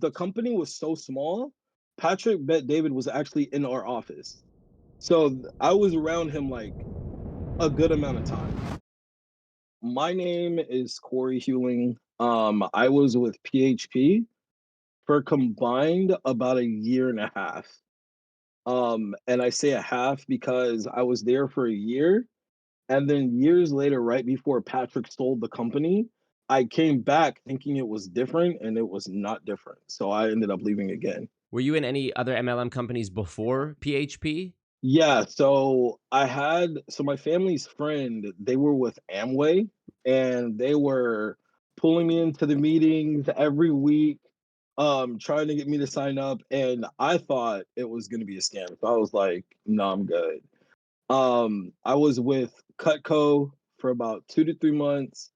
The company was so small, Patrick Bet David was actually in our office. So I was around him like a good amount of time. My name is Corey Hewling. I was with PHP for combined about a year and a half. And I say a half because I was there for a year. And then years later, right before Patrick sold the company, I came back thinking it was different and it was not different. So I ended up leaving again. Were you in any other MLM companies before PHP? Yeah, so my family's friend, they were with Amway and they were pulling me into the meetings every week, trying to get me to sign up. And I thought it was gonna be a scam. So I was like, no, I'm good. I was with Cutco for about 2 to 3 months,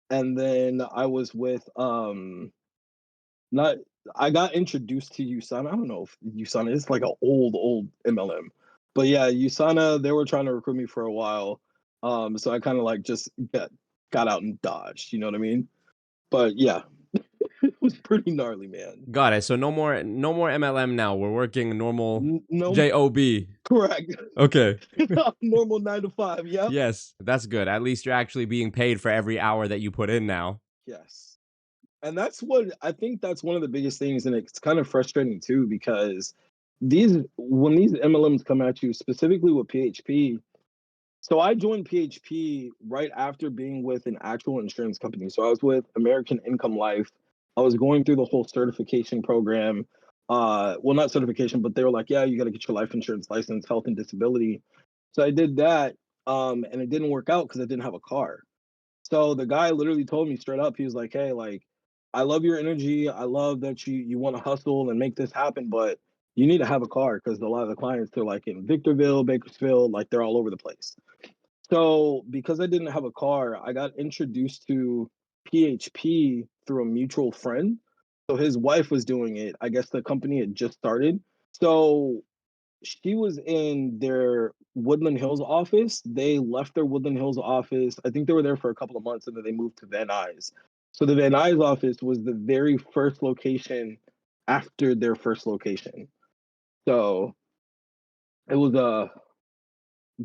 and then I was with not I got introduced to USANA. I don't know if USANA is like an old MLM. But yeah, USANA, they were trying to recruit me for a while. So I kind of like just got out and dodged, you know what I mean? But yeah, it was pretty gnarly, man. Got it. So no more MLM now. We're working normal No, job. correct. Okay. Normal 9 to 5. Yep. Yes, that's good. At least you're actually being paid for every hour that you put in now. Yes. And that's what I think that's one of the biggest things, and it's kind of frustrating too because these when these MLMs come at you, specifically with PHP. So I joined PHP right after being with an actual insurance company. So I was with American Income Life. I was going through the whole certification program. Well, not certification, but they were like, "Yeah, you got to get your life insurance license, health and disability." So I did that, and it didn't work out because I didn't have a car. So the guy literally told me straight up, he was like, "Hey, like, I love your energy. I love that you want to hustle and make this happen, but you need to have a car because a lot of the clients they're like in Victorville, Bakersfield, like they're all over the place." So because I didn't have a car, I got introduced to PHP through a mutual friend. So his wife was doing it. I guess the company had just started. So she was in their Woodland Hills office. They left their Woodland Hills office. I think they were there for a couple of months and then they moved to Van Nuys. So the Van Nuys office was the very first location after their first location. So it was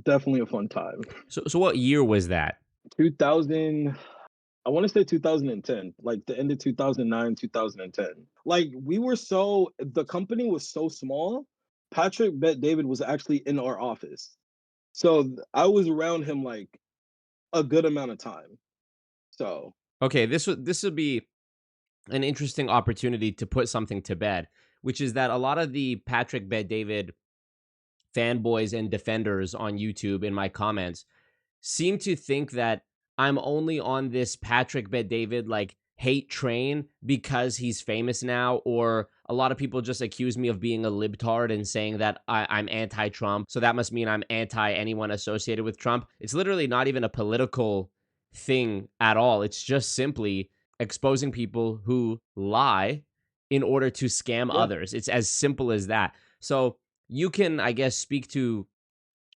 definitely a fun time. So what year was that? 2000, I want to say 2010, like the end of 2009, 2010. Like the company was so small. Patrick Bet David was actually in our office. So I was around him like a good amount of time. So Okay, this would be an interesting opportunity to put something to bed, which is that a lot of the Patrick Bet David fanboys and defenders on YouTube in my comments seem to think that I'm only on this Patrick Bet David like hate train because he's famous now, or a lot of people just accuse me of being a libtard and saying that I'm anti-Trump, so that must mean I'm anti anyone associated with Trump. It's literally not even a political thing at all. It's just simply exposing people who lie in order to scam yeah, others. It's as simple as that. So you can, I guess, speak to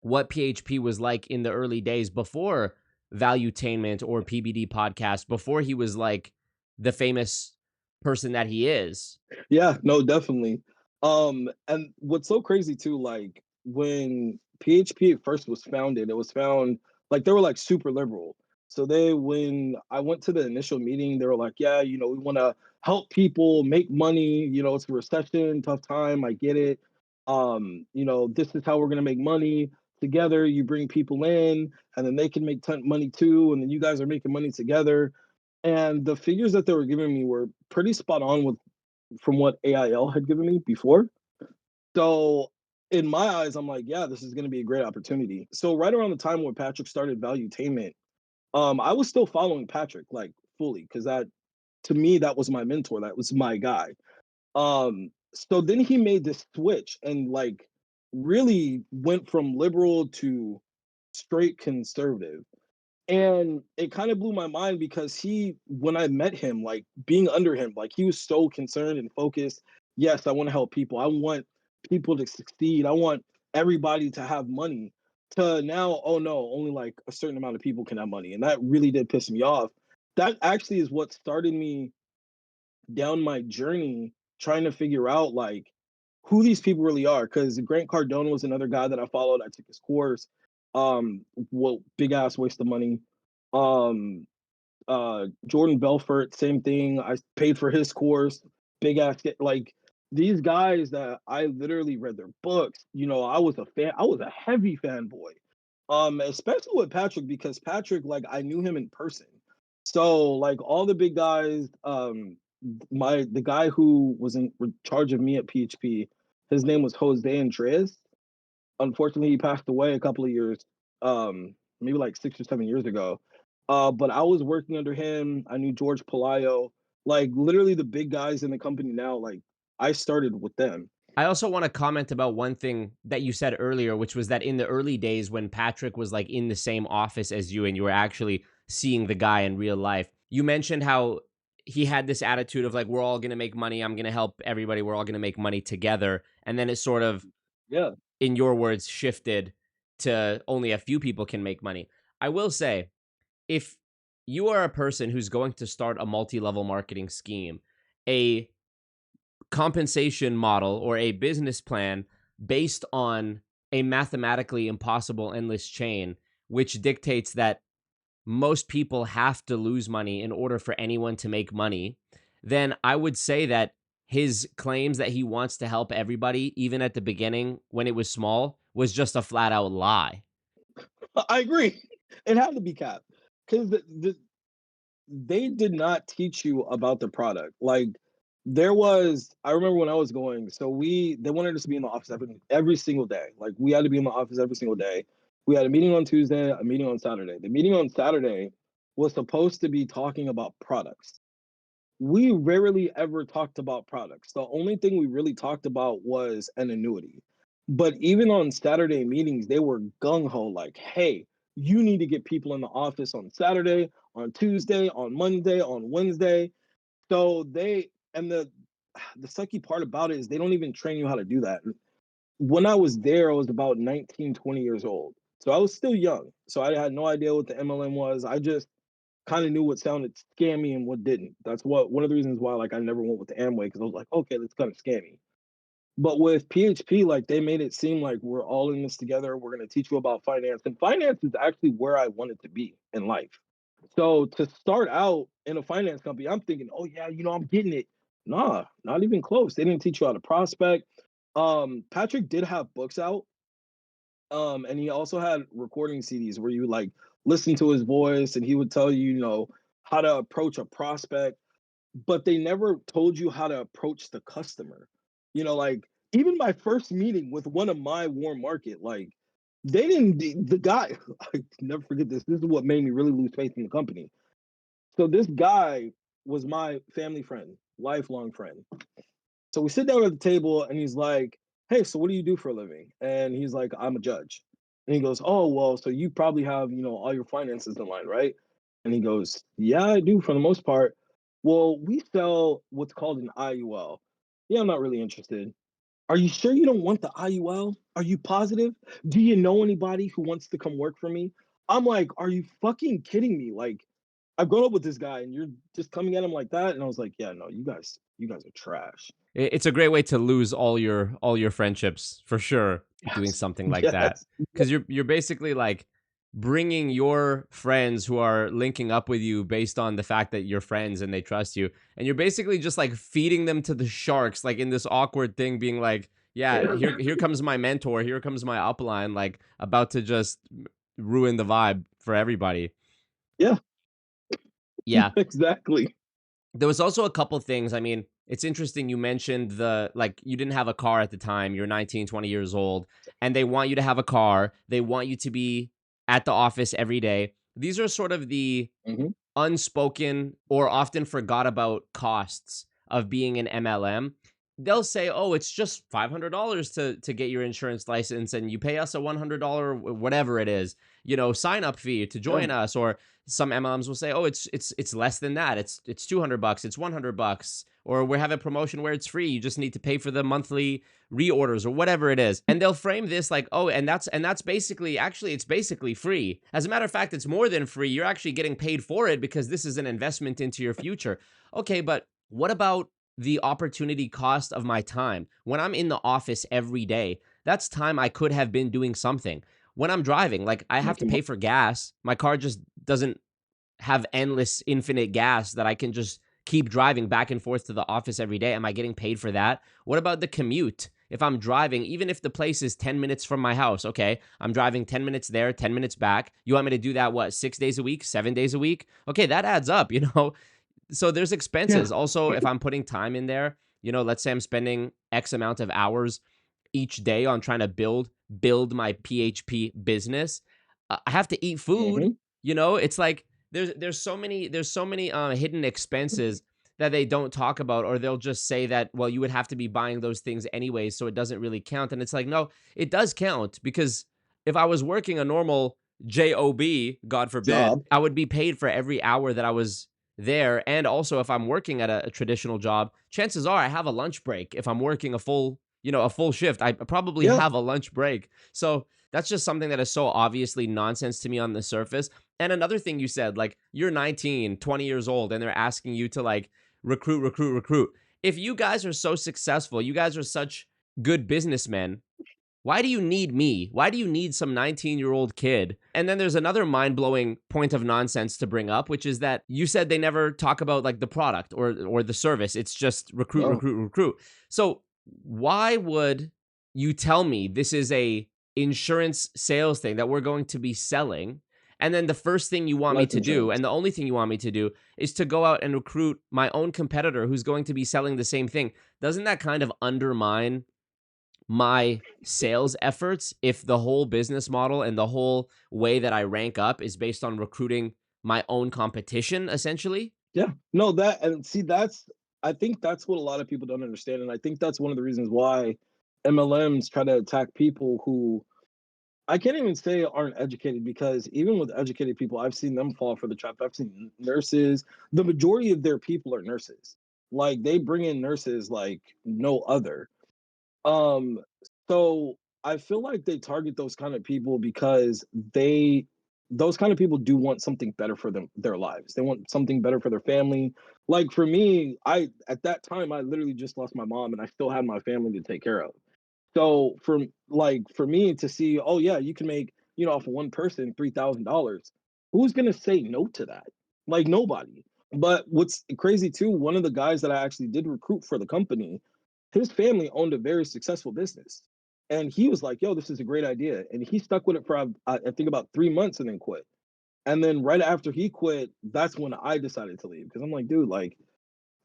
what PHP was like in the early days before Valuetainment or PBD podcast, before he was like the famous person that he is. yeah, no, definitely. And what's so crazy too, like when PHP at first was founded, it was found like they were like super liberal. So when I went to the initial meeting, they were like, "Yeah, we want to help people make money. It's a recession, tough time. I get it. This is how we're gonna make money together. You bring people in, and then they can make money too, and then you guys are making money together." And the figures that they were giving me were pretty spot on with from what AIL had given me before. So in my eyes, I'm like, yeah, this is going to be a great opportunity. So right around the time when Patrick started Valuetainment, I was still following Patrick like fully because that to me that was my mentor, that was my guy. So then he made this switch and like really went from liberal to straight conservative. And it kind of blew my mind because when I met him, like being under him, like he was so concerned and focused. Yes, I want to help people. I want people to succeed. I want everybody to have money. To now, oh no, only like a certain amount of people can have money. And that really did piss me off. That actually is what started me down my journey trying to figure out like who these people really are. Because Grant Cardone was another guy that I followed. I took his course. Well, big ass waste of money. Um, Jordan Belfort, same thing. I paid for his course. Big ass like these guys that I literally read their books. You know, I was a fan. I was a heavy fanboy. Especially with Patrick because Patrick, like, I knew him in person. So like all the big guys, the guy who was in charge of me at PHP, his name was Jose Andres. Unfortunately, he passed away a couple of years, maybe like 6 or 7 years ago. But I was working under him. I knew George Palayo, like literally the big guys in the company now. Like I started with them. I also want to comment about one thing that you said earlier, which was that in the early days when Patrick was like in the same office as you and you were actually seeing the guy in real life, you mentioned how he had this attitude of like, we're all going to make money. I'm going to help everybody. We're all going to make money together. And then it sort of, Yeah. in your words, shifted to only a few people can make money. I will say, if you are a person who's going to start a multi-level marketing scheme, a compensation model or a business plan based on a mathematically impossible endless chain, which dictates that most people have to lose money in order for anyone to make money, then I would say that his claims that he wants to help everybody, even at the beginning when it was small, was just a flat out lie. I agree. It had to be capped because they did not teach you about the product. Like there was, I remember when I was going, so they wanted us to be in the office every single day. Like we had to be in the office every single day. We had a meeting on Tuesday, a meeting on Saturday. The meeting on Saturday was supposed to be talking about products. We rarely ever talked about products. The only thing we really talked about was an annuity. But even on Saturday meetings, they were gung ho like, hey, you need to get people in the office on Saturday, on Tuesday, on Monday, on Wednesday. So and the sucky part about it is they don't even train you how to do that. When I was there, I was about 19, 20 years old. So I was still young. So I had no idea what the MLM was. I just kind of knew what sounded scammy and what didn't. That's one of the reasons why like I never went with the Amway because I was like, okay, that's kind of scammy. But with PHP, like they made it seem like we're all in this together. We're going to teach you about finance, and finance is actually where I wanted to be in life. So to start out in a finance company, I'm thinking, oh yeah, I'm getting it. Nah, not even close. They didn't teach you how to prospect. Patrick did have books out. And he also had recording CDs where you like listen to his voice and he would tell you, how to approach a prospect, but they never told you how to approach the customer. Like even my first meeting with one of my warm market, like they didn't the guy, I never forget this. This is what made me really lose faith in the company. So this guy was my family friend, lifelong friend. So we sit down at the table and he's like, hey, so what do you do for a living? And he's like, I'm a judge. And he goes, oh, well, so you probably have, all your finances in line, right? And he goes, yeah, I do for the most part. Well, we sell what's called an IUL. Yeah, I'm not really interested. Are you sure you don't want the IUL? Are you positive? Do you know anybody who wants to come work for me? I'm like, are you fucking kidding me? Like, I've grown up with this guy and you're just coming at him like that. And I was like, yeah, no, you guys are trash. It's a great way to lose all your friendships for sure. Doing Yes. something like that, Yes. because you're basically like bringing your friends who are linking up with you based on the fact that you're friends and they trust you, and you're basically just like feeding them to the sharks, like in this awkward thing, being like, yeah, here comes my mentor, here comes my upline, like about to just ruin the vibe for everybody. Yeah, Yeah. exactly. There was also a couple things. I mean, it's interesting you mentioned like you didn't have a car at the time. You're 19, 20 years old, and they want you to have a car. They want you to be at the office every day. These are sort of the Hmm. unspoken or often forgot about costs of being an MLM. They'll say, "Oh, it's just $500 to get your insurance license, and you pay us a $100 whatever it is, sign up fee to Yeah. join us." Or some MLMs will say, "Oh, it's less than that. It's $200, it's $100, or we have a promotion where it's free. You just need to pay for the monthly reorders or whatever it is." And they'll frame this like, "Oh, and that's basically actually it's basically free. As a matter of fact, it's more than free. You're actually getting paid for it because this is an investment into your future." Okay, but what about the opportunity cost of my time. When I'm in the office every day, that's time I could have been doing something. When I'm driving, like I have to Making pay for gas. My car just doesn't have endless, infinite gas that I can just keep driving back and forth to the office every day. Am I getting paid for that? What about the commute? If I'm driving, even if the place is 10 minutes from my house, okay, I'm driving 10 minutes there, 10 minutes back. You want me to do that, what, 6 days a week, 7 days a week? Okay, that adds up, you know? So there's yeah. expenses. Also, if I'm putting time in there, you know, let's say I'm spending X amount of hours each day on trying to build my PHP business. I have to eat food. Mm-hmm. You know, it's like there's so many hidden expenses that they don't talk about, or they'll just say that, well, you would have to be buying those things anyways, so it doesn't really count. And it's like, no, it does count, because if I was working a normal job, God forbid, Job. I would be paid for every hour that I was there. And also, if I'm working at a traditional job, chances are I have a lunch break. If I'm working a full, you know, a full shift, I probably Yeah. have a lunch break. So that's just something that is so obviously nonsense to me on the surface. And another thing you said, like, you're 19, 20 years old, and they're asking you to like recruit. If you guys are so successful, you guys are such good businessmen, why do you need me? Why do you need some 19-year-old kid? And then there's another mind-blowing point of nonsense to bring up, which is that you said they never talk about like the product or the service. It's just No. recruit. So why would you tell me this is a insurance sales thing that we're going to be selling? And then the first thing you want me Life to do, insurance. and the only thing you want me to do, is to go out and recruit my own competitor who's going to be selling the same thing. Doesn't that kind of undermine my sales efforts if the whole business model and the whole way that I rank up is based on recruiting my own competition, essentially? Yeah. No, that and see that's I think that's what a lot of people don't understand. And I think that's one of the reasons why MLMs try to attack people who I can't even say aren't educated, because even with educated people, I've seen them fall for the trap. I've seen nurses. The majority of their people are nurses. Like they bring in nurses like no other. Um, so I feel like they target those kind of people because those kind of people do want something better for them, their lives. They want something better for their family. Like for me, I at that time I literally just lost my mom and I still had my family to take care of. So for me to see, oh yeah, you can make, off of one person $3,000. Who's gonna say no to that? Like nobody. But what's crazy too, one of the guys that I actually did recruit for the company, his family owned a very successful business. And he was like, yo, this is a great idea. And he stuck with it for I think about 3 months and then quit. And then right after he quit, that's when I decided to leave. Because I'm like, dude, like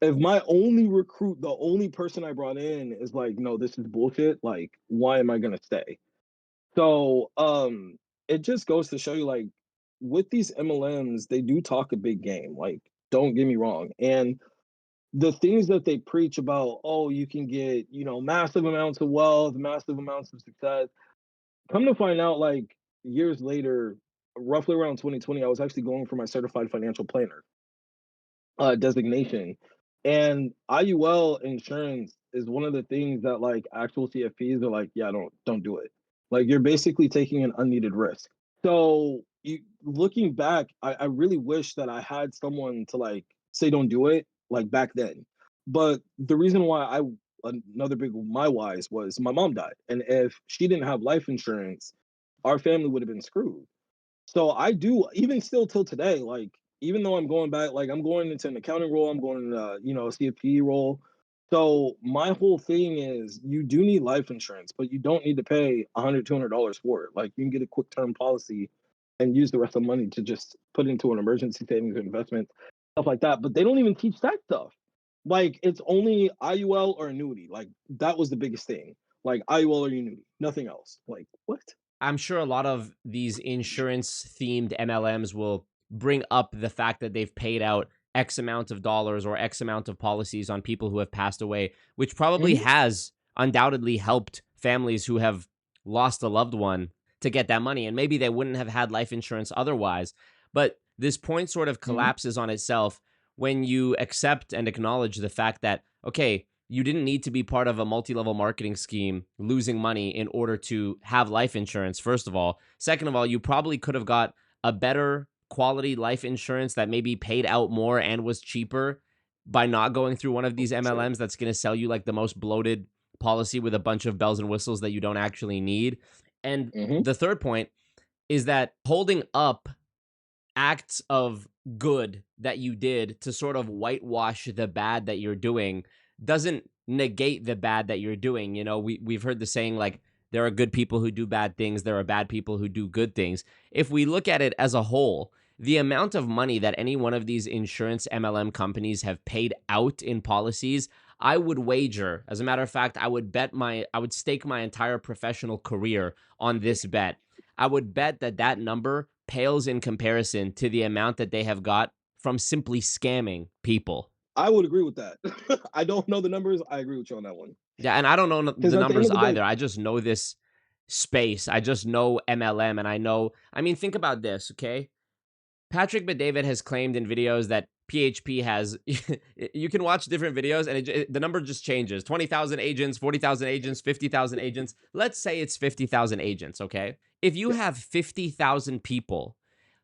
if my only recruit, the only person I brought in is like, no, this is bullshit, like, why am I gonna stay? So it just goes to show you like with these MLMs, they do talk a big game. Like, don't get me wrong. And the things that they preach about, oh, you can get, massive amounts of wealth, massive amounts of success. Come to find out, like years later, roughly around 2020, I was actually going for my certified financial planner designation. And IUL insurance is one of the things that like actual CFPs are like, yeah, don't do it. Like you're basically taking an unneeded risk. So looking back, I really wish that I had someone to like say don't do it like back then. But the reason why another big my whys was my mom died, and if she didn't have life insurance, our family would have been screwed. So I do, even still till today, like even though I'm going back, like I'm going into an accounting role, I'm going to, a CFP role. So my whole thing is you do need life insurance, but you don't need to pay $100, $200 for it. Like you can get a quick term policy and use the rest of the money to just put into an emergency savings or investment, stuff like that. But they don't even teach that stuff. Like it's only IUL or annuity. Like that was the biggest thing. Like IUL or annuity, nothing else. Like what? I'm sure a lot of these insurance themed MLMs will bring up the fact that they've paid out X amount of dollars or X amount of policies on people who have passed away, which probably Mhm. has undoubtedly helped families who have lost a loved one to get that money. And maybe they wouldn't have had life insurance otherwise. But this point sort of Mhm. collapses on itself when you accept and acknowledge the fact that, okay, you didn't need to be part of a multi-level marketing scheme losing money in order to have life insurance, first of all. Second of all, you probably could have got a better quality life insurance that maybe paid out more and was cheaper by not going through one of these MLMs that's going to sell you like the most bloated policy with a bunch of bells and whistles that you don't actually need. And the third point is that holding up acts of good that you did to sort of whitewash the bad that you're doing doesn't negate the bad that you're doing. You know, we've heard the saying, like, there are good people who do bad things, there are bad people who do good things. If we look at it as a whole, the amount of money that any one of these insurance MLM companies have paid out in policies, I would wager, as a matter of fact, I would stake my entire professional career on this bet. I would bet that that number pales in comparison to the amount that they have got from simply scamming people. I would agree with that. I don't know the numbers. I agree with you on that one. Yeah, and I don't know the numbers either. I just know this space. I just know MLM, and I mean, think about this, okay? Patrick Bet-David has claimed in videos that PHP has, you can watch different videos and the number just changes. 20,000 agents, 40,000 agents, 50,000 agents. Let's say it's 50,000 agents, okay? If you have 50,000 people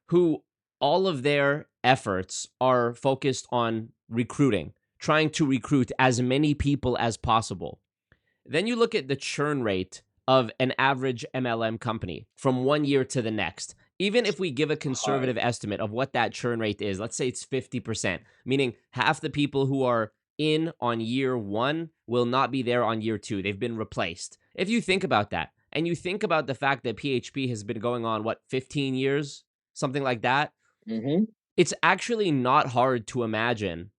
who all of their efforts are focused on recruiting, trying to recruit as many people as possible, then you look at the churn rate of an average MLM company from one year to the next. Even if we give a conservative estimate of what that churn rate is, let's say it's 50%, meaning half the people who are in on year one will not be there on year two. They've been replaced. If you think about that, and you think about the fact that PHP has been going on, 15 years? Something like that? It's actually not hard to imagine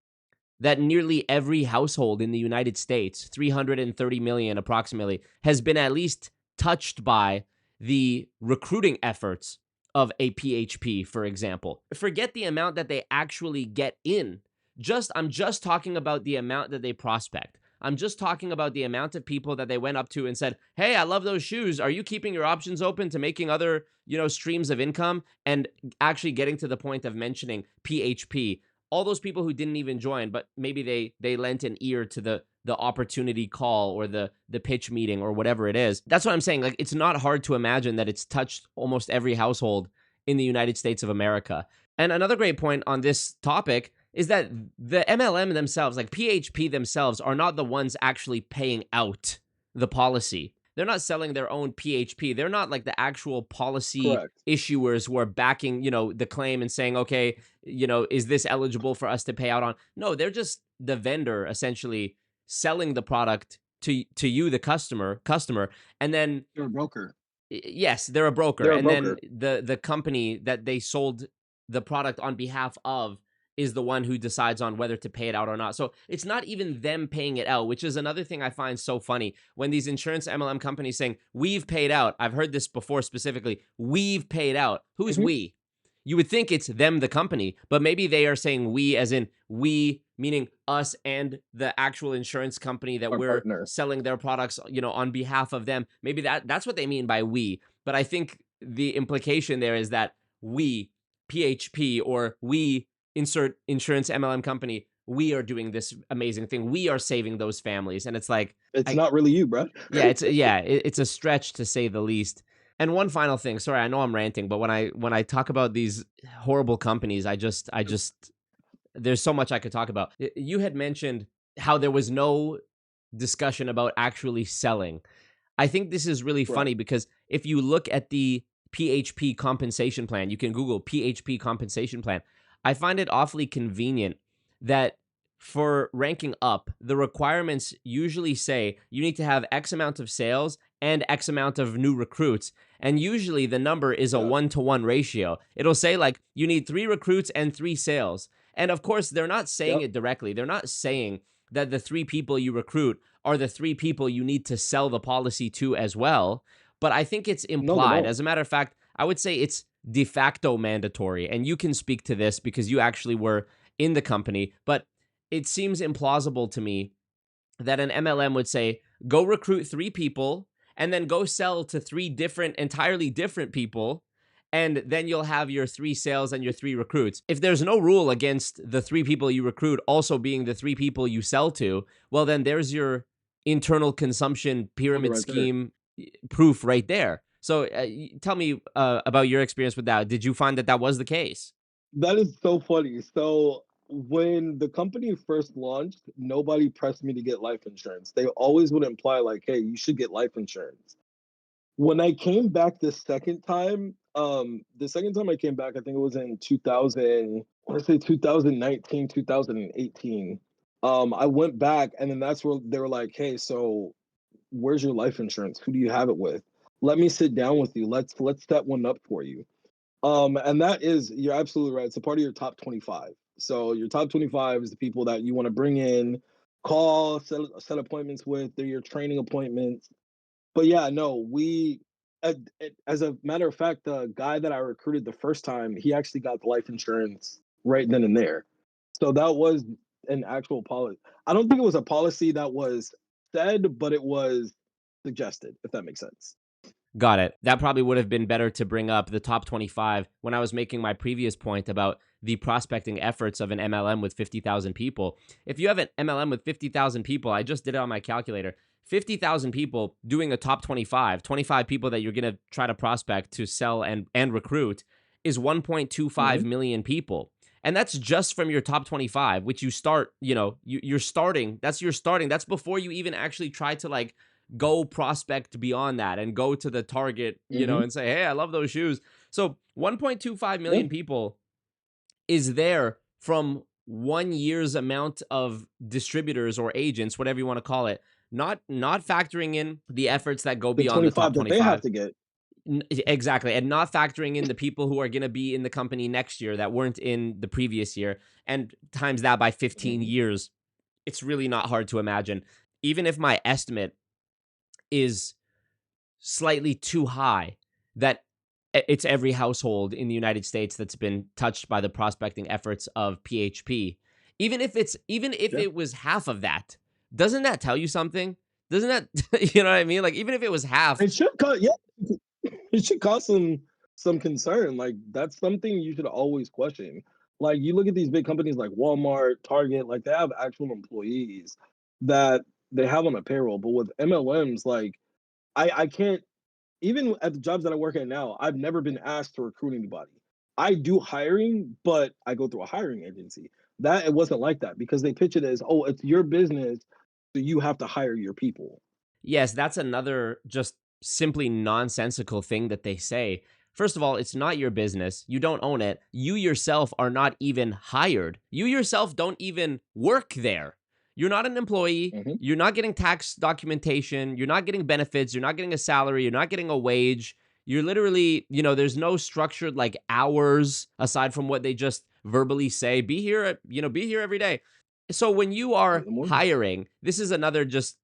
that nearly every household in the United States, 330 million approximately, has been at least touched by the recruiting efforts of a PHP, for example. Forget the amount that they actually get in. I'm just talking about the amount that they prospect. I'm just talking about the amount of people that they went up to and said, hey, I love those shoes. Are you keeping your options open to making other, streams of income? And actually getting to the point of mentioning PHP. All those people who didn't even join, but maybe they lent an ear to the opportunity call or the pitch meeting or whatever it is. That's what I'm saying. Like, it's not hard to imagine that it's touched almost every household in the United States of America. And another great point on this topic is that the MLM themselves, like PHP themselves, are not the ones actually paying out the policy. They're not selling their own PHP. They're not like the actual policy issuers who are backing, the claim and saying, okay, is this eligible for us to pay out on? No, they're just the vendor essentially selling the product to you, the customer, and then you're a broker. Yes, they're a broker. Then the company that they sold the product on behalf of is the one who decides on whether to pay it out or not. So it's not even them paying it out, which is another thing I find so funny. When these insurance MLM companies saying, we've paid out, I've heard this before specifically, we've paid out. Who's we? You would think it's them, the company, but maybe they are saying we as in we, meaning us and the actual insurance company that we're selling their products, on behalf of them. Maybe that's what they mean by we. But I think the implication there is that we, PHP, or we, insert insurance MLM company, we are doing this amazing thing. We are saving those families. And it's like, it's not really you, bro. It's a stretch to say the least. And one final thing, sorry, I know I'm ranting, but when I talk about these horrible companies, I just there's so much I could talk about. You had mentioned how there was no discussion about actually selling. I think this is really funny because if you look at the PHP compensation plan, you can Google PHP compensation plan. I find it awfully convenient that for ranking up, the requirements usually say you need to have X amount of sales and X amount of new recruits. And usually the number is a 1-to-1 ratio. It'll say like you need 3 recruits and 3 sales. And of course, they're not saying it directly. They're not saying that the 3 people you recruit are the 3 people you need to sell the policy to as well. But I think it's implied. As a matter of fact, I would say it's de facto mandatory. And you can speak to this because you actually were in the company. But it seems implausible to me that an MLM would say, go recruit 3 people and then go sell to 3 entirely different people. And then you'll have your 3 sales and your 3 recruits. If there's no rule against the 3 people you recruit also being the 3 people you sell to, well, then there's your internal consumption pyramid scheme proof right there. So tell me about your experience with that. Did you find that was the case? That is so funny. So when the company first launched, nobody pressed me to get life insurance. They always would imply like, "Hey, you should get life insurance." When I came back the second time I came back, I think it was in 2000, I want to say 2019, 2018. I went back, and then that's where they were like, "Hey, so where's your life insurance? Who do you have it with? Let me sit down with you. Let's set one up for you." And that is, you're absolutely right. It's a part of your top 25. So your top 25 is the people that you want to bring in, call, set appointments with. They're your training appointments. But yeah, no, as a matter of fact, the guy that I recruited the first time, he actually got the life insurance right then and there. So that was an actual policy. I don't think it was a policy that was said, but it was suggested, if that makes sense. Got it. That probably would have been better to bring up the top 25 when I was making my previous point about the prospecting efforts of an MLM with 50,000 people. If you have an MLM with 50,000 people, I just did it on my calculator, 50,000 people doing a top 25 people that you're going to try to prospect to sell and recruit is 1.25 million people. And that's just from your top 25, which you start, you're starting. That's your starting. That's before you even actually try to like go prospect beyond that and go to the target, and say, "Hey, I love those shoes." So 1.25 million people is there from 1 year's amount of distributors or agents, whatever you want to call it, not factoring in the efforts that go beyond the top 25 that they have to get. Exactly. And not factoring in the people who are going to be in the company next year that weren't in the previous year, and times that by 15 years. It's really not hard to imagine. Even if my estimate is slightly too high, that it's every household in the United States that's been touched by the prospecting efforts of PHP. Even if it was half of that, doesn't that tell you something? Doesn't that, you know what I mean? Like, even if it was half, It should it should cause some concern. Like, that's something you should always question. Like, you look at these big companies like Walmart, Target, like they have actual employees that they have on a payroll. But with MLMs, like I can't, even at the jobs that I work at now, I've never been asked to recruit anybody. I do hiring, but I go through a hiring agency. That it wasn't like that because they pitch it as, "Oh, it's your business, so you have to hire your people." yes, that's another just simply nonsensical thing that they say. First of all, it's not your business. You don't own it. You yourself are not even hired. You yourself don't even work there. You're not an employee. You're not getting tax documentation. You're not getting benefits. You're not getting a salary. You're not getting a wage. You're literally, there's no structured like hours aside from what they just verbally say. Be here, be here every day. So when you are hiring, this is another just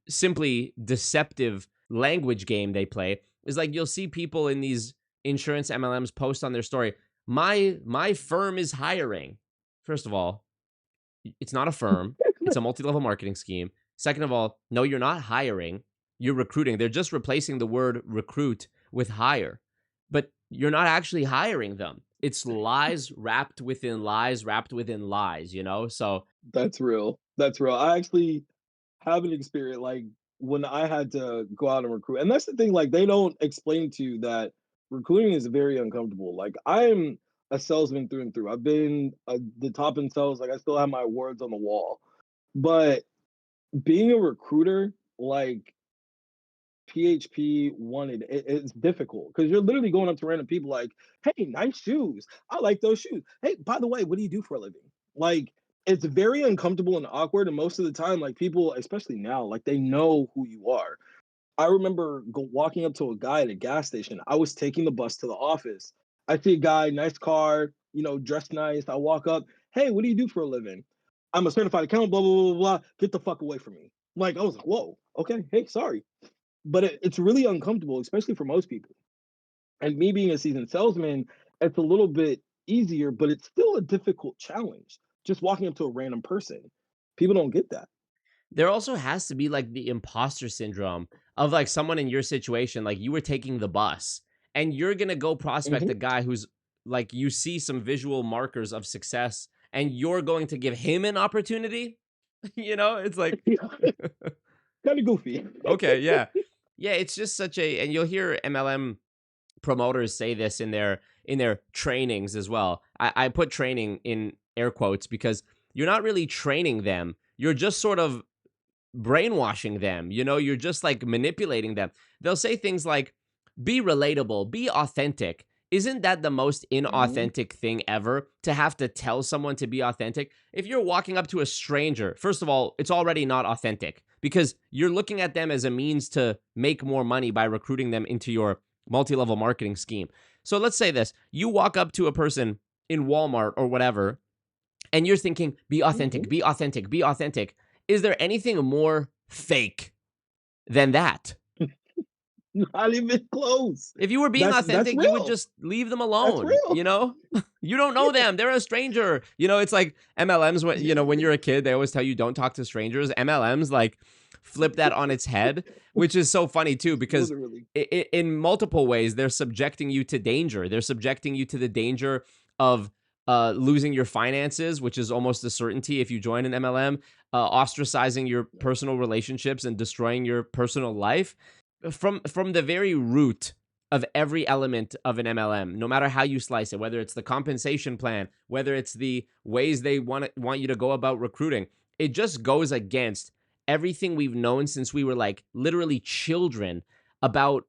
simply deceptive language game they play. Is like, you'll see people in these insurance MLMs post on their story, my firm is hiring. First of all, it's not a firm. It's a multi-level marketing scheme. Second of all, no, you're not hiring. You're recruiting. They're just replacing the word recruit with hire. But you're not actually hiring them. It's lies wrapped within lies, wrapped within lies, So That's real. That's real. I actually have an experience like when I had to go out and recruit. And that's the thing, like they don't explain to you that recruiting is very uncomfortable. Like I'm a salesman through and through. I've been the top in sales. Like I still have my awards on the wall. But being a recruiter, like PHP wanted, it's difficult because you're literally going up to random people like, "Hey, nice shoes. I like those shoes. Hey, by the way, what do you do for a living?" Like, it's very uncomfortable and awkward. And most of the time, like people, especially now, like they know who you are. I remember walking up to a guy at a gas station. I was taking the bus to the office. I see a guy, nice car, dressed nice. I walk up, "Hey, what do you do for a living?" "I'm a certified accountant, blah, blah, blah, blah. Get the fuck away from me." Like, I was like, whoa, okay, hey, sorry. But it's really uncomfortable, especially for most people. And me being a seasoned salesman, it's a little bit easier, but it's still a difficult challenge. Just walking up to a random person, people don't get that. there also has to be like the imposter syndrome of like someone in your situation, like you were taking the bus and you're going to go prospect a guy who's like, you see some visual markers of success and you're going to give him an opportunity. It's like, Kind of goofy. okay, yeah. Yeah, it's just such a, and you'll hear MLM promoters say this in their trainings as well. I put training air quotes, because you're not really training them. You're just sort of brainwashing them. You're just like manipulating them. They'll say things like, be relatable, be authentic. Isn't that the most inauthentic thing ever, to have to tell someone to be authentic? If you're walking up to a stranger, first of all, it's already not authentic, because you're looking at them as a means to make more money by recruiting them into your multi-level marketing scheme. So let's say this. You walk up to a person in Walmart or whatever, and you're thinking, be authentic, be authentic, be authentic. Is there anything more fake than that? Not even close. If you were being authentic, you would just leave them alone. You don't know them. They're a stranger. It's like MLMs, when you're a kid, they always tell you don't talk to strangers. MLMs like flip that on its head, which is so funny too, because in multiple ways, they're subjecting you to danger. They're subjecting you to the danger of losing your finances, which is almost a certainty if you join an MLM, ostracizing your personal relationships and destroying your personal life. From the very root of every element of an MLM, no matter how you slice it, whether it's the compensation plan, whether it's the ways they want you to go about recruiting, it just goes against everything we've known since we were like literally children about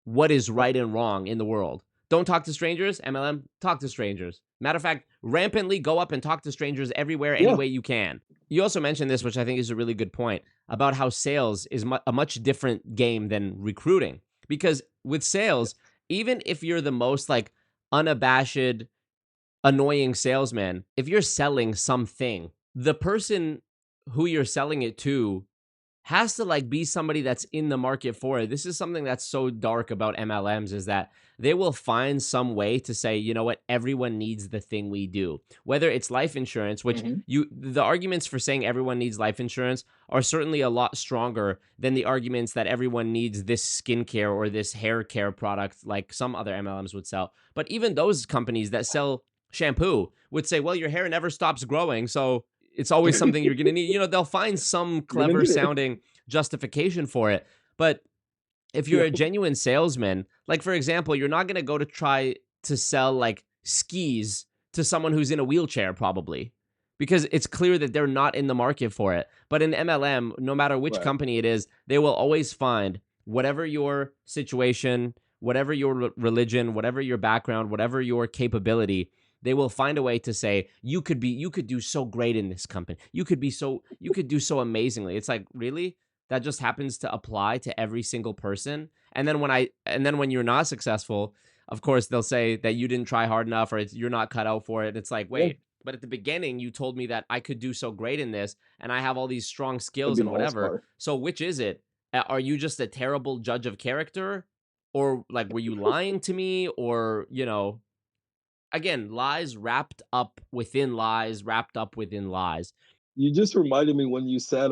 what is right and wrong in the world. Don't talk to strangers. MLM, talk to strangers. Matter of fact, rampantly go up and talk to strangers everywhere, any way you can. You also mentioned this, which I think is a really good point, about how sales is a much different game than recruiting. Because with sales, even if you're the most like unabashed, annoying salesman, if you're selling something, the person who you're selling it to has to like be somebody that's in the market for it. This is something that's so dark about MLMs, is that they will find some way to say, you know what, everyone needs the thing we do. Whether it's life insurance, which the arguments for saying everyone needs life insurance are certainly a lot stronger than the arguments that everyone needs this skincare or this hair care product like some other MLMs would sell. But even those companies that sell shampoo would say, well, your hair never stops growing, so it's always something you're going to need. They'll find some clever sounding justification for it. But if you're a genuine salesman, like, for example, you're not going to go to try to sell like skis to someone who's in a wheelchair, probably, because it's clear that they're not in the market for it. But in MLM, no matter which company it is, they will always find whatever your situation, whatever your religion, whatever your background, whatever your capability, they will find a way to say, you could do so great in this company. You could do so amazingly. It's like, really? That just happens to apply to every single person. And then when you're not successful, of course, they'll say that you didn't try hard enough, or you're not cut out for it. It's like, wait, but at the beginning, you told me that I could do so great in this, and I have all these strong skills and whatever. So which is it? Are you just a terrible judge of character? Or like, were you lying to me? Or, again, lies wrapped up within lies, wrapped up within lies. You just reminded me when you said,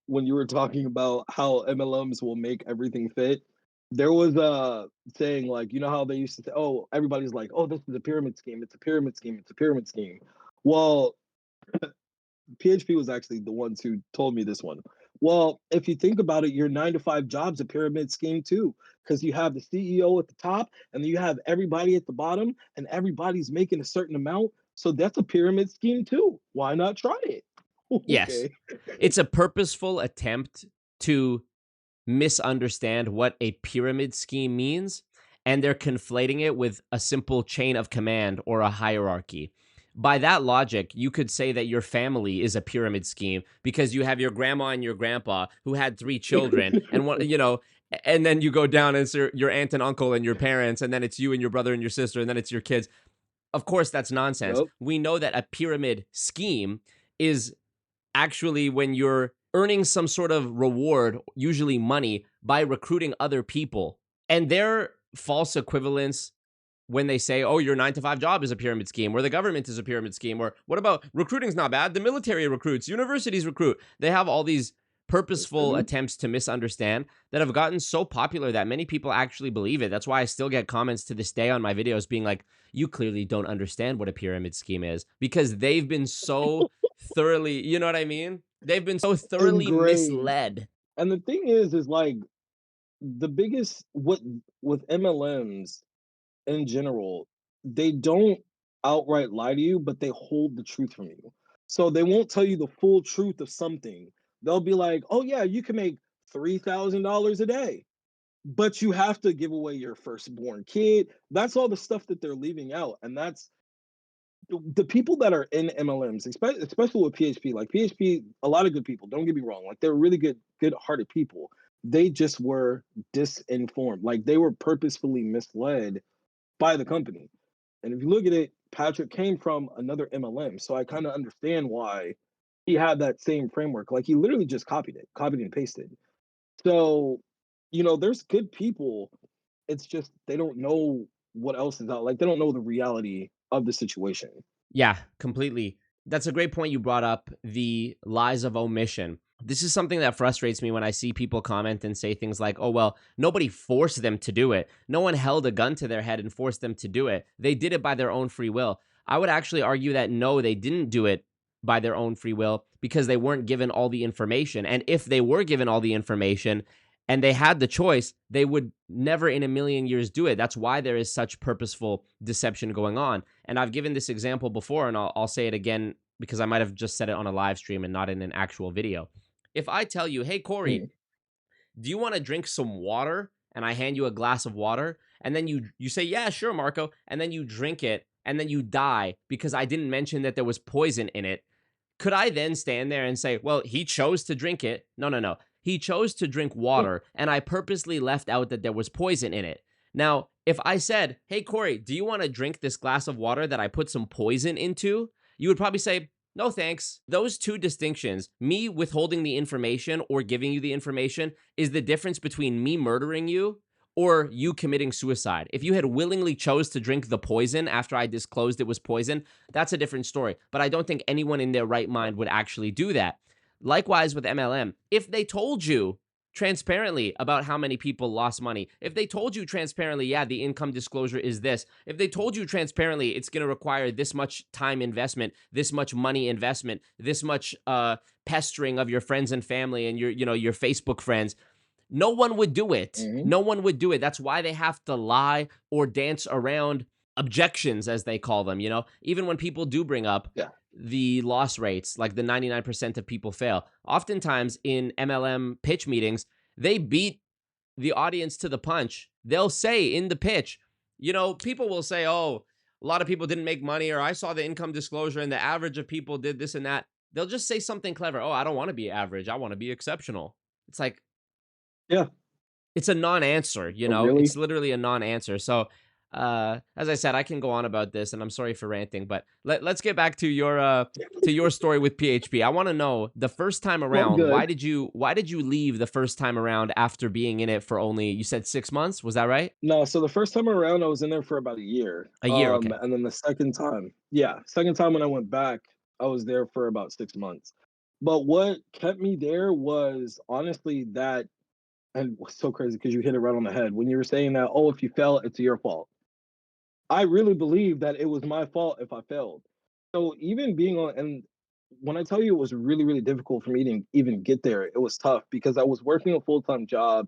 when you were talking about how MLMs will make everything fit. There was a saying, like, you know how they used to say, oh, everybody's like, oh, this is a pyramid scheme. It's a pyramid scheme. It's a pyramid scheme. Well, PHP was actually the ones who told me this one. Well, if you think about it, your 9-to-5 job's a pyramid scheme too, because you have the CEO at the top and then you have everybody at the bottom, and everybody's making a certain amount. So that's a pyramid scheme too. Why not try it? Yes. It's a purposeful attempt to misunderstand what a pyramid scheme means, and they're conflating it with a simple chain of command or a hierarchy. By that logic, you could say that your family is a pyramid scheme because you have your grandma and your grandpa who had 3 children, and and then you go down and it's your aunt and uncle and your parents, and then it's you and your brother and your sister, and then it's your kids. Of course, that's nonsense. We know that a pyramid scheme is actually when you're earning some sort of reward, usually money, by recruiting other people. And their false equivalence when they say, oh, your 9-to-5 job is a pyramid scheme, or the government is a pyramid scheme, or what about recruiting's not bad, the military recruits, universities recruit. They have all these purposeful attempts to misunderstand that have gotten so popular that many people actually believe it. That's why I still get comments to this day on my videos being like, you clearly don't understand what a pyramid scheme is, because they've been so thoroughly, you know what I mean? They've been so thoroughly misled. And the thing is like, the biggest, with MLMs in general, they don't, outright lie to you, but they hold the truth from you. So they won't tell you the full truth of something. They'll be like, "Oh yeah, you can make $3,000 a day, but you have to give away your firstborn kid." That's all the stuff that they're leaving out, and that's the people that are in MLMs, especially with PHP. Like PHP, a lot of good people. Don't get me wrong; like they're really good-hearted people. They just were disinformed. Like they were purposefully misled by the company. And if you look at it, Patrick came from another MLM, so I kind of understand why he had that same framework. Like he literally just copied and pasted. So, there's good people. It's just they don't know what else is out. Like they don't know the reality of the situation. Yeah, completely. That's a great point you brought up, the lies of omission. This is something that frustrates me when I see people comment and say things like, oh, well, nobody forced them to do it. No one held a gun to their head and forced them to do it. They did it by their own free will. I would actually argue that no, they didn't do it by their own free will because they weren't given all the information. And if they were given all the information and they had the choice, they would never in a million years do it. That's why there is such purposeful deception going on. And I've given this example before, and I'll say it again because I might have just said it on a live stream and not in an actual video. If I tell you, hey, Corey, Mm, do you want to drink some water? And I hand you a glass of water, and then you say, yeah, sure, Marco. And then you drink it, and then you die because I didn't mention that there was poison in it. Could I then stand there and say, well, he chose to drink it? No, no, no. He chose to drink yeah, water, and I purposely left out that there was poison in it. Now, if I said, hey, Corey, do you want to drink this glass of water that I put some poison into? You would probably say, no, thanks. Those two distinctions, me withholding the information or giving you the information, is the difference between me murdering you or you committing suicide. If you had willingly chose to drink the poison after I disclosed it was poison, that's a different story. But I don't think anyone in their right mind would actually do that. Likewise with MLM, if they told you transparently about how many people lost money, if they told you transparently, yeah, the income disclosure is this, if they told you transparently it's going to require this much time investment, this much money investment, this much pestering of your friends and family and your Facebook friends, no one would do it. mhm, No one would do it. That's why they have to lie or dance around objections, as they call them. Even when people do bring up yeah, the loss rates, like the 99% of people fail, oftentimes in MLM pitch meetings, they beat the audience to the punch. They'll say in the pitch, people will say, oh, a lot of people didn't make money, or I saw the income disclosure and the average of people did this and that. They'll just say something clever. Oh, I don't want to be average. I want to be exceptional. It's like, yeah. it's a non-answer, But it's really, literally a non-answer. So as I said, I can go on about this and I'm sorry for ranting, but let's get back to your story with PHP. I want to know, the first time well, around, good. why did you leave the first time around after being in it for only, you said 6 months, was that right? No, so the first time around, I was in there for about a year. A year, okay. And then the second time, yeah, second time when I went back, I was there for about 6 months. But what kept me there was honestly that, and what's so crazy because you hit it right on the head when you were saying that, oh, if you fail, it's your fault. I really believe that it was my fault if I failed. So even being on, and when I tell you it was really, really difficult for me to even get there, it was tough because I was working a full-time job.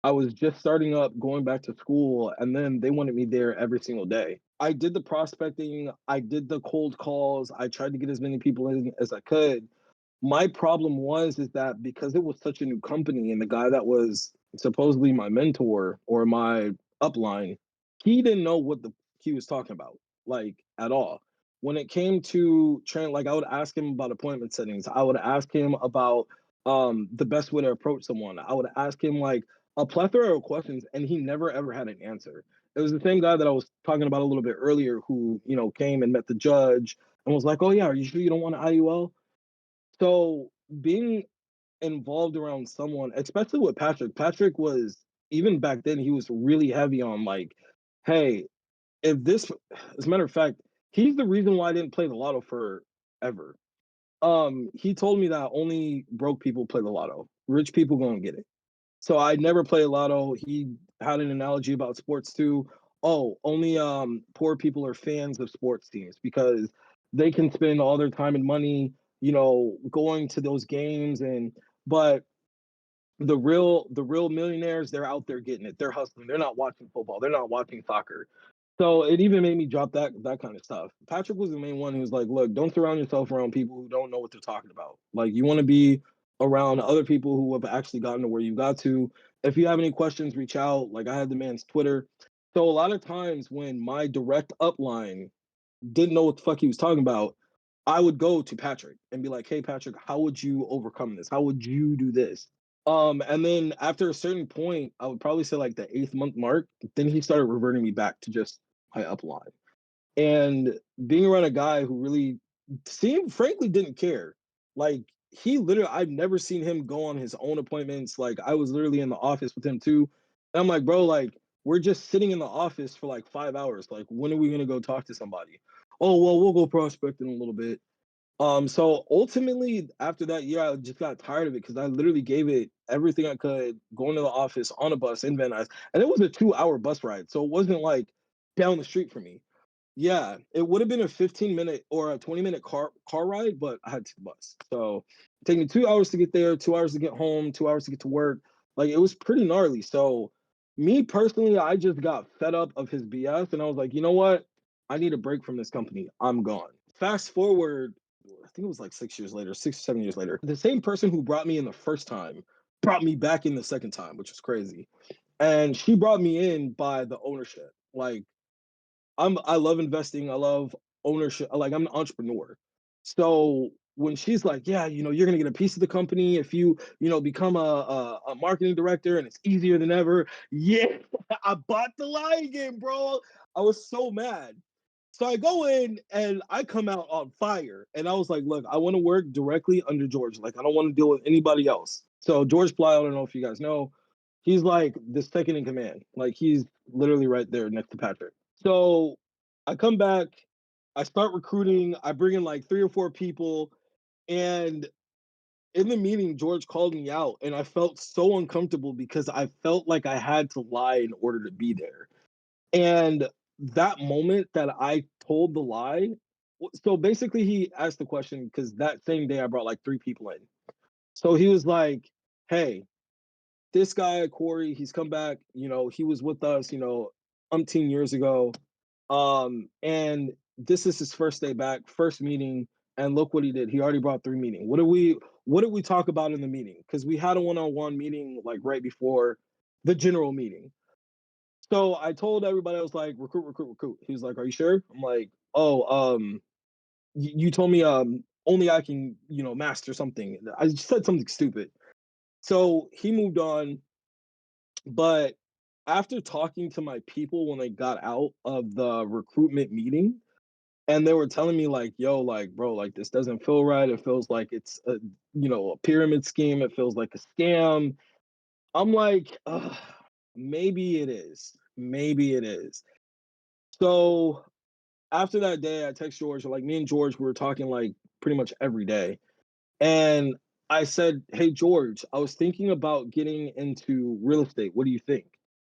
I was just starting up, going back to school, and then they wanted me there every single day. I did the prospecting, I did the cold calls, I tried to get as many people in as I could. My problem was is that because it was such a new company and the guy that was supposedly my mentor or my upline, he didn't know what he was talking about, like at all. When it came to train, like I would ask him about appointment settings. I would ask him about the best way to approach someone. I would ask him like a plethora of questions, and he never ever had an answer. It was the same guy that I was talking about a little bit earlier who, came and met the judge and was like, "Oh yeah, are you sure you don't want an IUL?" So being involved around someone, especially with Patrick, Patrick was, even back then, he was really heavy on like, hey, if this, as a matter of fact, he's the reason why I didn't play the lotto forever. He told me that only broke people play the lotto. Rich people gonna get it. So I never play lotto. He had an analogy about sports too. Oh, only poor people are fans of sports teams because they can spend all their time and money, going to those games, and but the real millionaires, they're out there getting it. They're hustling. They're not watching football. They're not watching soccer. So it even made me drop that kind of stuff. Patrick was the main one who was like, look, don't surround yourself around people who don't know what they're talking about. Like you want to be around other people who have actually gotten to where you got to. If you have any questions, reach out. Like I had the man's Twitter. So a lot of times when my direct upline didn't know what the fuck he was talking about, I would go to Patrick and be like, hey Patrick, how would you overcome this? How would you do this? And then after a certain point, I would probably say like the 8th month mark, then he started reverting me back to just my upline. And being around a guy who really seemed frankly didn't care. Like he literally I've never seen him go on his own appointments. Like I was literally in the office with him too. And I'm like, bro, like we're just sitting in the office for like 5 hours. Like when are we gonna go talk to somebody? Oh well, we'll go prospecting a little bit. So ultimately, after that year, I just got tired of it because I literally gave it everything I could, going to the office on a bus in Van Nuys, and it was a 2-hour bus ride, so it wasn't like down the street for me. Yeah, it would have been a 15-minute or a 20-minute car ride, but I had to bus. So it took me 2 hours to get there, 2 hours to get home, 2 hours to get to work. Like it was pretty gnarly. So me personally, I just got fed up of his BS, and I was like, you know what? I need a break from this company. I'm gone. Fast forward, I think it was like 6 years later, 6 or 7 years later. The same person who brought me in the first time brought me back in the second time, which was crazy. And she brought me in by the ownership. Like I love investing. I love ownership. Like I'm an entrepreneur. So when she's like, yeah, you're gonna get a piece of the company if you become a marketing director and it's easier than ever. Yeah, I bought the lie again, bro. I was so mad. So I go in and I come out on fire. And I was like, look, I want to work directly under George. Like, I don't want to deal with anybody else. So George Ply, I don't know if you guys know, he's like the second in command. Like he's literally right there next to Patrick. So I come back, I start recruiting, I bring in like 3 or 4 people, and in the meeting, George called me out, and I felt so uncomfortable because I felt like I had to lie in order to be there. And that moment that I told the lie, so basically he asked the question because that same day I brought like 3 people in. So he was like, hey, this guy, Corey, he's come back, he was with us, umpteen years ago. And this is his first day back, first meeting, and look what he did. He already brought 3 meetings. What did we talk about in the meeting? Because we had a one-on-one meeting like right before the general meeting. So I told everybody, I was like, recruit, recruit, recruit. He was like, are you sure? I'm like, oh, you told me only I can, master something. I said something stupid. So he moved on. But after talking to my people when they got out of the recruitment meeting, and they were telling me like, yo, like, bro, like this doesn't feel right. It feels like it's a pyramid scheme. It feels like a scam. I'm like, ugh, maybe it is. Maybe it is. So after that day, I text George. Like me and George, we were talking like pretty much every day. And I said, hey, George, I was thinking about getting into real estate. What do you think?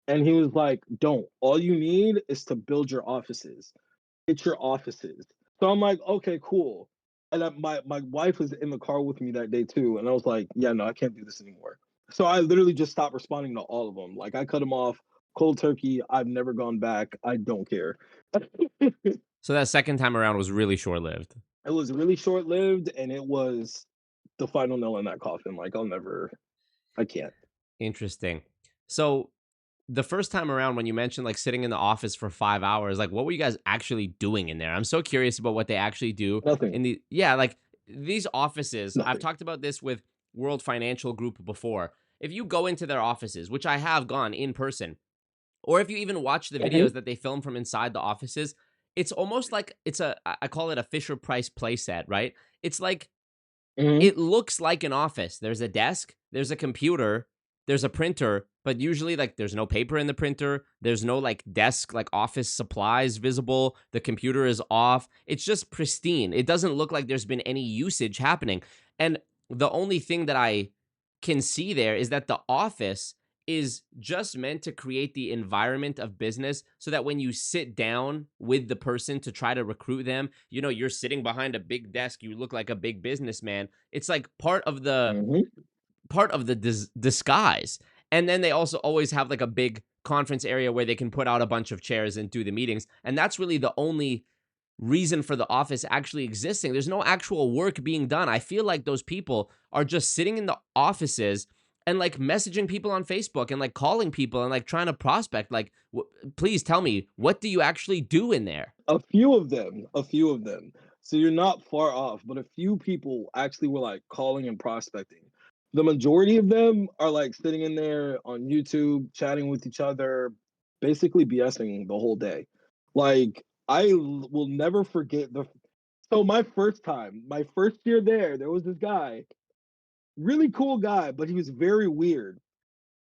And he was like, don't. All you need is to build your offices. It's your offices. So I'm like, okay, cool. And my wife was in the car with me that day too. And I was like, yeah, no, I can't do this anymore. So I literally just stopped responding to all of them. Like I cut them off cold turkey. I've never gone back. I don't care. So that second time around was really short lived. It was really short lived, and it was the final nail in that coffin. Like I can't. Interesting. So the first time around when you mentioned like sitting in the office for 5 hours, like what were you guys actually doing in there? I'm so curious about what they actually do Nothing. in the like these offices. I've Nothing. talked about this with World Financial Group before. If you go into their offices, which I have gone in person, or if you even watch the Mm-hmm. videos that they film from inside the offices, it's almost like I call it a Fisher Price playset, right? It's like Mm-hmm. it looks like an office. There's a desk, there's a computer, there's a printer, but usually like there's no paper in the printer, there's no like desk like office supplies visible, the computer is off. It's just pristine. It doesn't look like there's been any usage happening. And the only thing that I can see there is that the office is just meant to create the environment of business so that when you sit down with the person to try to recruit them, you're sitting behind a big desk, you look like a big businessman. It's like part of the disguise. And then they also always have like a big conference area where they can put out a bunch of chairs and do the meetings. And that's really the only reason for the office actually existing. There's no actual work being done. I feel like those people are just sitting in the offices and like messaging people on Facebook and like calling people and like trying to prospect. Like, please tell me, what do you actually do in there? A few of them. So you're not far off, but a few people actually were like calling and prospecting. The majority of them are like sitting in there on YouTube, chatting with each other, basically BSing the whole day. Like will never forget so my first year there was this guy, really cool guy, but he was very weird.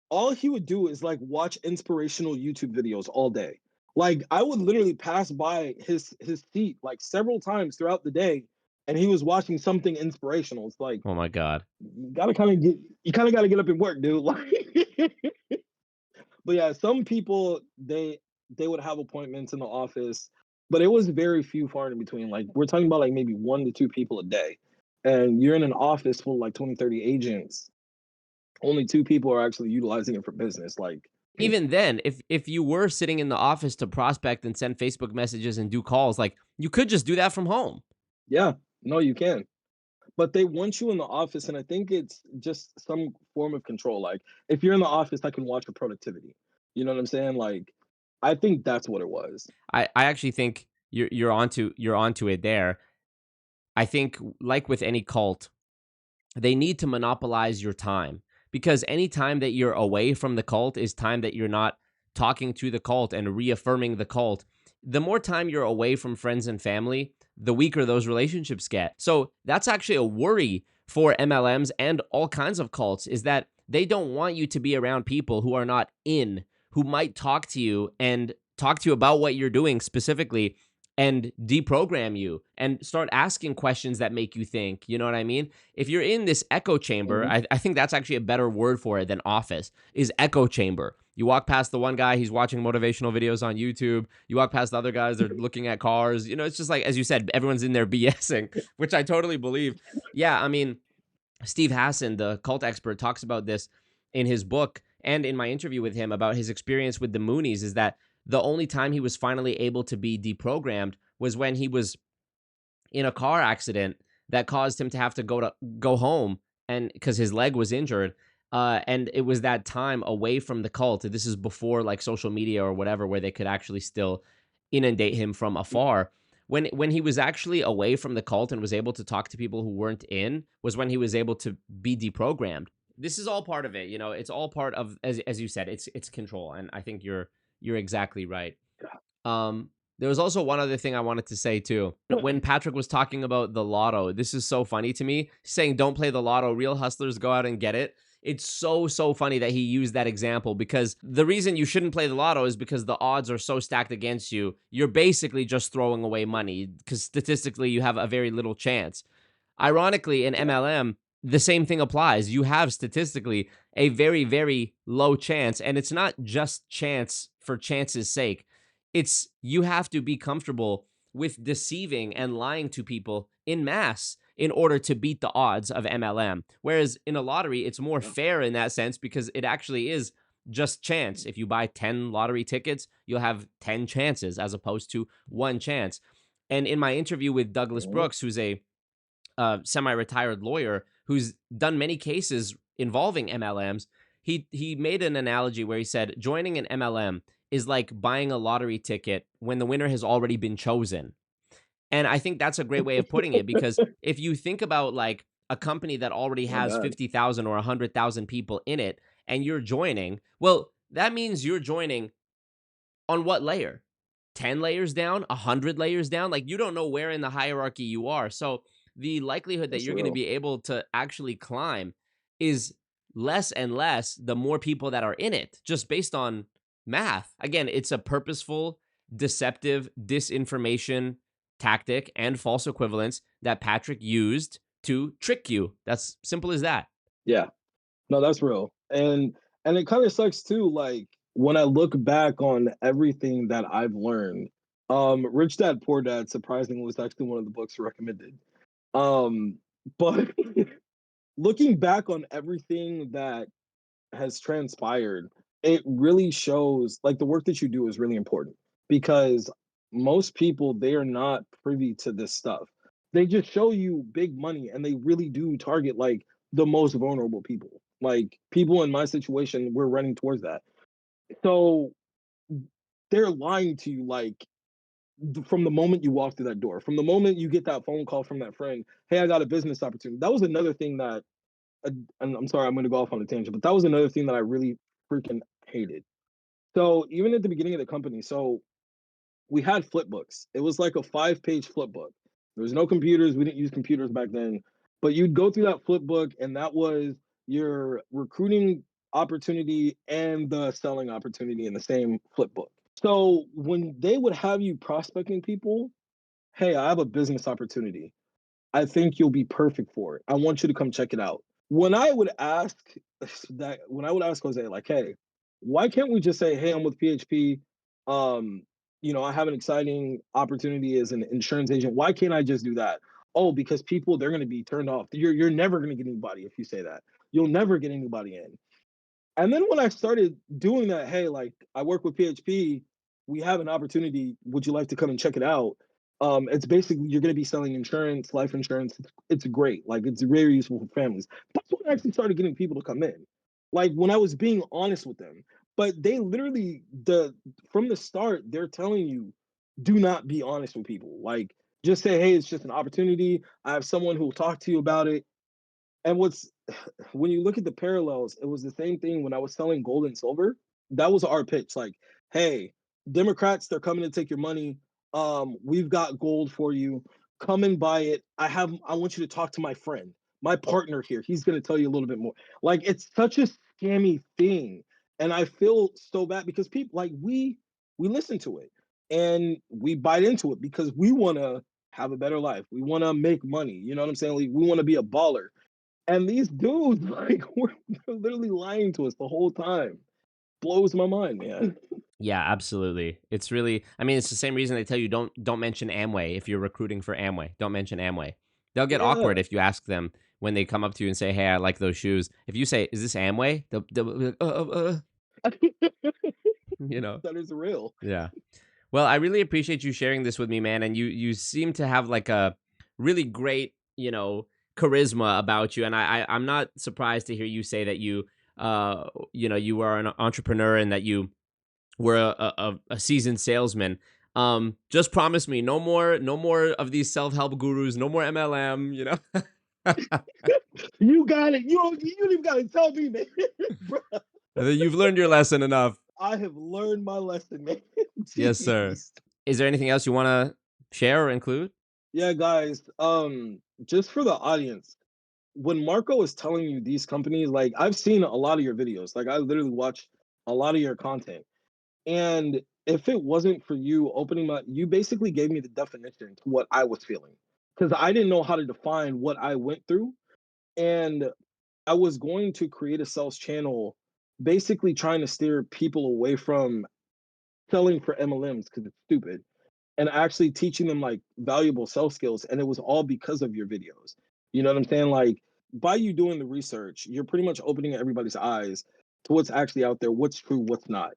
All he would do is like watch inspirational YouTube videos all day. Like I would literally pass by his seat like several times throughout the day, and he was watching something inspirational. It's like, oh my god, you kind of got to get up and work, dude. Like, but yeah, some people they would have appointments in the office, but it was very few, far in between. Like we're talking about like maybe 1 to 2 people a day, and you're in an office full of like 20, 30 agents. Only 2 people are actually utilizing it for business. Like even then, if you were sitting in the office to prospect and send Facebook messages and do calls, like you could just do that from home. Yeah, no, you can. But they want you in the office, and I think it's just some form of control. Like if you're in the office, I can watch your productivity. You know what I'm saying? Like I think that's what it was. I actually think you're onto it there. I think like with any cult, they need to monopolize your time, because any time that you're away from the cult is time that you're not talking to the cult and reaffirming the cult. The more time you're away from friends and family, the weaker those relationships get. So that's actually a worry for MLMs and all kinds of cults, is that they don't want you to be around people who are not in, who might talk to you about what you're doing specifically and deprogram you and start asking questions that make you think. You know what I mean? If you're in this echo chamber, I think that's actually a better word for it than office, is echo chamber. You walk past the one guy, he's watching motivational videos on YouTube. You walk past the other guys, they're looking at cars. You know, it's just like, as you said, everyone's in there BSing, which I totally believe. Yeah, I mean, Steve Hassan, the cult expert, talks about this in his book and in my interview with him about his experience with the Moonies, is that the only time he was finally able to be deprogrammed was when he was in a car accident that caused him to have to go home, and because his leg was injured. And it was that time away from the cult. This is before like social media or whatever, where they could actually still inundate him from afar. When he was actually away from the cult and was able to talk to people who weren't in, was when he was able to be deprogrammed. This is all part of it, you know. It's all part of, as you said, it's control, and I think you're exactly right. There was also one other thing I wanted to say too. When Patrick was talking about the lotto, this is so funny to me, saying don't play the lotto, real hustlers go out and get it. It's so funny that he used that example, because the reason you shouldn't play the lotto is because the odds are so stacked against you. You're basically just throwing away money, because statistically you have a very little chance. Ironically, in MLM, the same thing applies. You have statistically a very, very low chance, and it's not just chance for chance's sake. It's you have to be comfortable with deceiving and lying to people in mass in order to beat the odds of MLM. Whereas in a lottery, it's more fair in that sense, because it actually is just chance. If you buy 10 lottery tickets, you'll have 10 chances as opposed to one chance. And in my interview with Douglas Brooks, who's a semi-retired lawyer who's done many cases involving MLMs, he made an analogy where he said joining an MLM is like buying a lottery ticket when the winner has already been chosen. And I think that's a great way of putting it, because if you think about like a company that already has 50,000 or 100,000 people in it and you're joining, well, that means you're joining on what layer? 10 layers down, 100 layers down? Like, you don't know where in the hierarchy you are. So the likelihood that you're going to be able to actually climb is less and less the more people that are in it, just based on math. Again, it's a purposeful, deceptive disinformation tactic and false equivalence that Patrick used to trick you. That's simple as that. Yeah, no, that's real. And it kind of sucks too. Like when I look back on everything that I've learned, Rich Dad Poor Dad surprisingly was actually one of the books recommended. But looking back on everything that has transpired, it really shows like the work that you do is really important because most people they are not privy to this stuff. They just show you big money and they really do target like the most vulnerable people. Like people in my situation, we're running towards that. So they're lying to you like from the moment you walk through that door, from the moment you get that phone call from that friend, hey, I got a business opportunity. That was another thing that, and I'm sorry, I'm going to go off on a tangent, but that was another thing that I really freaking hated. So even at the beginning of the company, so we had flip books. It was like a 5-page flip book. There was no computers. We didn't use computers back then, but you'd go through that flip book, and that was your recruiting opportunity and the selling opportunity in the same flip book. So when they would have you prospecting people, hey, I have a business opportunity. I think you'll be perfect for it. I want you to come check it out. When I would ask when I would ask Jose, like, hey, why can't we just say, hey, I'm with PHP. Um, I have an exciting opportunity as an insurance agent. Why can't I just do that? Oh, because people they're gonna be turned off. You're never gonna get anybody if you say that. You'll never get anybody in. And then when I started doing that, hey, like I work with PHP, we have an opportunity. Would you like to come and check it out? It's basically you're going to be selling insurance, life insurance. It's great. Like it's very useful for families. That's when I actually started getting people to come in. Like when I was being honest with them, but they literally from the start they're telling you, do not be honest with people. Like just say, hey, it's just an opportunity. I have someone who will talk to you about it. And what's when you look at the parallels, it was the same thing when I was selling gold and silver. That was our pitch. Like, hey, Democrats, they're coming to take your money. We've got gold for you. Come and buy it. I want you to talk to my friend, my partner here. He's gonna tell you a little bit more. Like, it's such a scammy thing. And I feel so bad because people like we listen to it and we bite into it because we wanna have a better life. We wanna make money. You know what I'm saying? Like, we want to be a baller. And these dudes, like, were literally lying to us the whole time. Blows my mind, man. Yeah, absolutely. It's really, I mean, it's the same reason they tell you don't mention Amway if you're recruiting for Amway. Don't mention Amway. They'll get awkward Yeah. if you ask them when they come up to you and say, "Hey, I like those shoes." If you say, "Is this Amway?" They'll be like, you know. That is real. Yeah. Well, I really appreciate you sharing this with me, man. And you seem to have like a really great, charisma about you. And I'm not surprised to hear you say that you are an entrepreneur and that you were a seasoned salesman. Just promise me no more of these self-help gurus, no more MLM, you know. You got it. You don't even got to tell me, man. Bruh, You've learned your lesson enough. I have learned my lesson, man. Yes, sir. Jeez. Is there anything else you want to share or include? Yeah, guys. Just for the audience, when Marco is telling you these companies, like I've seen a lot of your videos. Like I literally watch a lot of your content. And if it wasn't for you opening my, you basically gave me the definition to what I was feeling because I didn't know how to define what I went through. And I was going to create a sales channel, basically trying to steer people away from selling for MLMs because it's stupid and actually teaching them like valuable sales skills. And it was all because of your videos. You know what I'm saying? Like by you doing the research, you're pretty much opening everybody's eyes to what's actually out there, what's true, what's not.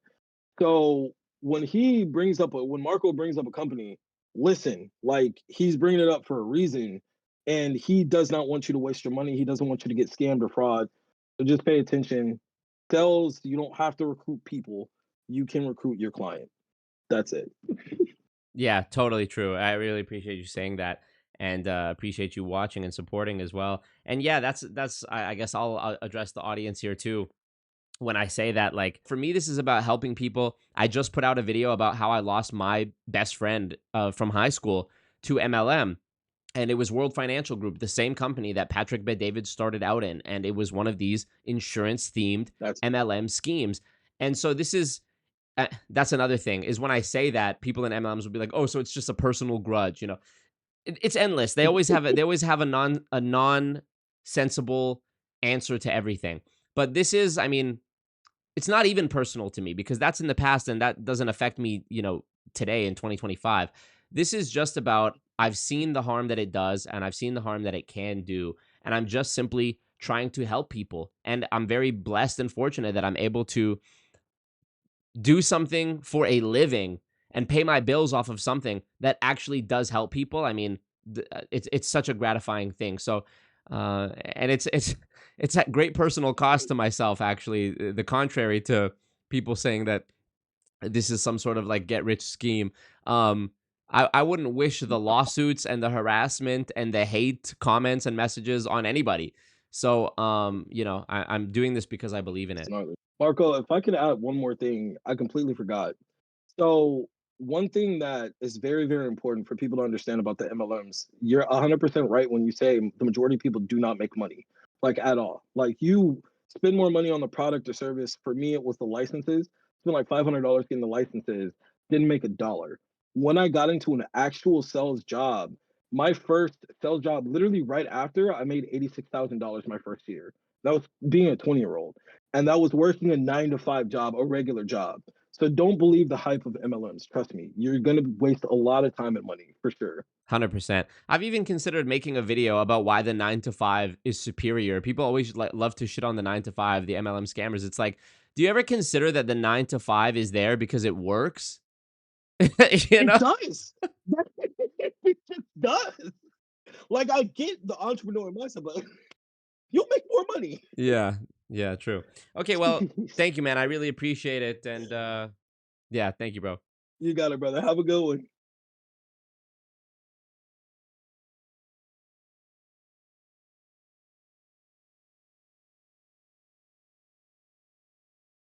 So when Marco brings up a company, listen, like he's bringing it up for a reason, and he does not want you to waste your money. He doesn't want you to get scammed or fraud. So just pay attention. Sales, you don't have to recruit people. You can recruit your client. That's it. Yeah, totally true. I really appreciate you saying that, and appreciate you watching and supporting as well. And yeah, that's I guess I'll address the audience here too when I say that. Like for me, this is about helping people. I just put out a video about how I lost my best friend from high school to MLM. And it was World Financial Group, the same company that Patrick Bet-David started out in. And it was one of these insurance themed That's MLM schemes. And so that's another thing is when I say that, people in MLMs will be like, "Oh, so it's just a personal grudge," It's endless. They always have a non sensible answer to everything. But this is, I mean, it's not even personal to me because that's in the past and that doesn't affect me, today in 2025. This is just about I've seen the harm that it does and I've seen the harm that it can do. And I'm just simply trying to help people. And I'm very blessed and fortunate that I'm able to do something for a living and pay my bills off of something that actually does help people, I mean, it's such a gratifying thing. So, and it's at great personal cost to myself. Actually, the contrary to people saying that this is some sort of like get rich scheme. I wouldn't wish the lawsuits and the harassment and the hate comments and messages on anybody. So, I'm doing this because I believe in it. Marco, if I could add one more thing, I completely forgot. So one thing that is very, very important for people to understand about the MLMs, you're 100% right when you say the majority of people do not make money, like at all. Like you spend more money on the product or service. For me, it was the licenses. Spent like $500 getting the licenses, didn't make a dollar. When I got into an actual sales job, my first sales job, literally right after, I made $86,000 my first year. That was being a 20-year-old. And that was working a 9 to 5 job, a regular job. So don't believe the hype of MLMs. Trust me, you're gonna waste a lot of time and money for sure. 100%. I've even considered making a video about why the 9 to 5 is superior. People always love to shit on the 9 to 5, the MLM scammers. It's like, do you ever consider that the 9 to 5 is there because it works? It does. It just does. Like I get the entrepreneur mindset, but you'll make more money. Yeah, true. Okay, well, thank you, man. I really appreciate it. And yeah, thank you, bro. You got it, brother. Have a good one.